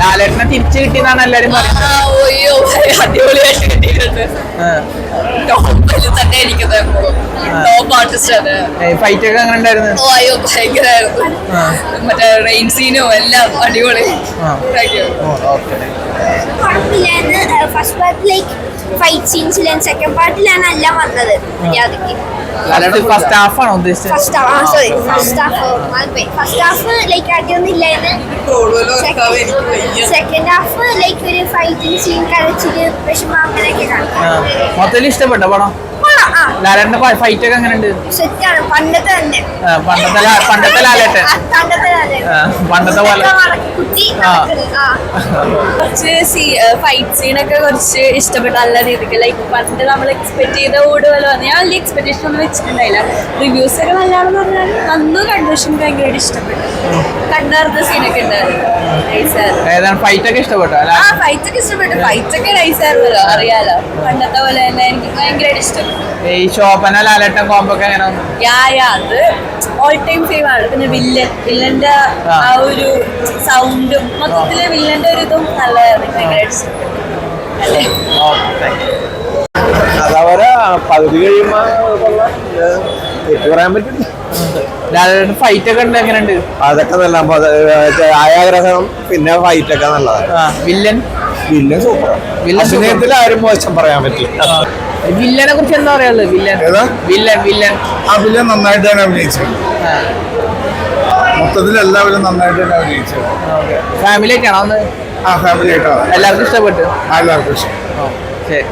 ലാലേട്ടനെ തിരിച്ചു കിട്ടിയെന്നാണ് എല്ലാരും പറയുന്നത്. അടിപൊളിയായിട്ട് കിട്ടിയിട്ടുണ്ട്. തന്നെ ഇരിക്കുന്നത് ടോപ്പ് ആർട്ടിസ്റ്റ് ആണ്. ഫൈറ്റ് ഒക്കെ അങ്ങനെ ഉണ്ടായിരുന്നു. അയ്യോ ഭയങ്കരമായിരുന്നു. മറ്റേ റെയിൻ സീനും എല്ലാം അടിപൊളി. ഫസ്റ്റ് പാർട്ട് ലൈക്ക് ഫൈറ്റ് സീൻസിലും സെക്കൻഡ് പാർട്ടിലാണ് എല്ലാം വന്നത്. ഫസ്റ്റ് ഹാഫ് ആണോ ഉദ്ദേശിച്ചത്? ഫസ്റ്റ് ഹാഫ് ലൈക്ക് അടിയൊന്നും ഇല്ലായിരുന്നു. സെക്കൻഡ് ഹാഫ് ലൈക്ക് ഒരു ഫൈറ്റിംഗ് സീൻ കളിച്ചിട്ട് വിഷമം അങ്ങനെയൊക്കെ കാണാം. മൊത്തത്തിൽ ഇഷ്ടപ്പെട്ടോ പടം? ലാലേട്ടന്റെ ഫൈറ്റ് ഒക്കെ എങ്ങനെയുണ്ട്? സെറ്റാണ്. പണ്ടത്തെ തന്നെ പണ്ടത്തെ ലാലേട്ടൻ പണ്ടത്തെ പോലെ കുറച്ച് ഫൈറ്റ് സീനൊക്കെ കുറച്ച് ഇഷ്ടപ്പെട്ട നല്ല രീതിക്ക്. ലൈക്ക് പണ്ട് നമ്മൾ എക്സ്പെക്ട് ചെയ്ത കൂടുതൽ വന്നു. ഞാൻ വലിയ എക്സ്പെക്ടേഷൻ ഒന്നും വെച്ചിട്ടുണ്ടായില്ല. റിവ്യൂസ് ഒക്കെ നല്ലതാണെന്ന് പറഞ്ഞാൽ നന്നു കണ്ടു. പക്ഷെ എനിക്ക് ഭയങ്കരമായിട്ട് ഇഷ്ടപ്പെട്ടു. കണ്ടറിഞ്ഞ സീനൊക്കെ ഉണ്ടായിരുന്നു. ഫൈറ്റ് ഒക്കെ ഇഷ്ടപ്പെട്ടോ? ഫൈറ്റ് ഒക്കെ ഇഷ്ടപ്പെട്ടു. ഫൈറ്റ് ഒക്കെ നൈസായിരുന്നല്ലോ, അറിയാലോ. പണ്ടത്തെ പോലെ തന്നെ എനിക്ക് ഭയങ്കരമായിട്ട് ഇഷ്ടപ്പെട്ടു. ഈ ശോഭന ലാലേട്ടൻ കോമ്പോ ഒക്കെ എങ്ങനെ? അത് ഓൾ ടൈം ഫേം ആണ്. പിന്നെ വില്ലന്റെ ആ ഒരു സൗണ്ടും മൊത്തത്തില് വില്ലന്റെ ഒരു ഇതും നല്ലതായിരുന്നു. ഭയങ്കരമായിട്ട് അതവരെ പകുതി കഴിയുമ്പോ തെറ്റ് പറയാൻ പറ്റില്ല. ലാലേട്ടൻ ഫൈറ്റ് ഒക്കെ ഉണ്ട് എങ്ങനെയുണ്ട്? അതൊക്കെ നല്ല ആയാഗ്രഹം. പിന്നെ ഫൈറ്റ് ഒക്കെ നല്ലതാണ്. Villain super. ആരും മോശം പറയാൻ പറ്റില്ല. വില്ലനെ കുറിച്ച് എന്താ പറയാനുള്ളത്? വില്ലൻ വില്ലൻ നന്നായിട്ട് തന്നെ അഭിനയിച്ചു. മൊത്തത്തിൽ എല്ലാവരും നന്നായിട്ട് തന്നെ അഭിനയിച്ചു. ഫാമിലി ആയിട്ടാണോ? ഫാമിലി ആയിട്ടാണ്. എല്ലാവർക്കും ഇഷ്ടപ്പെട്ടു. എല്ലാവർക്കും ഇഷ്ടം. ശരി.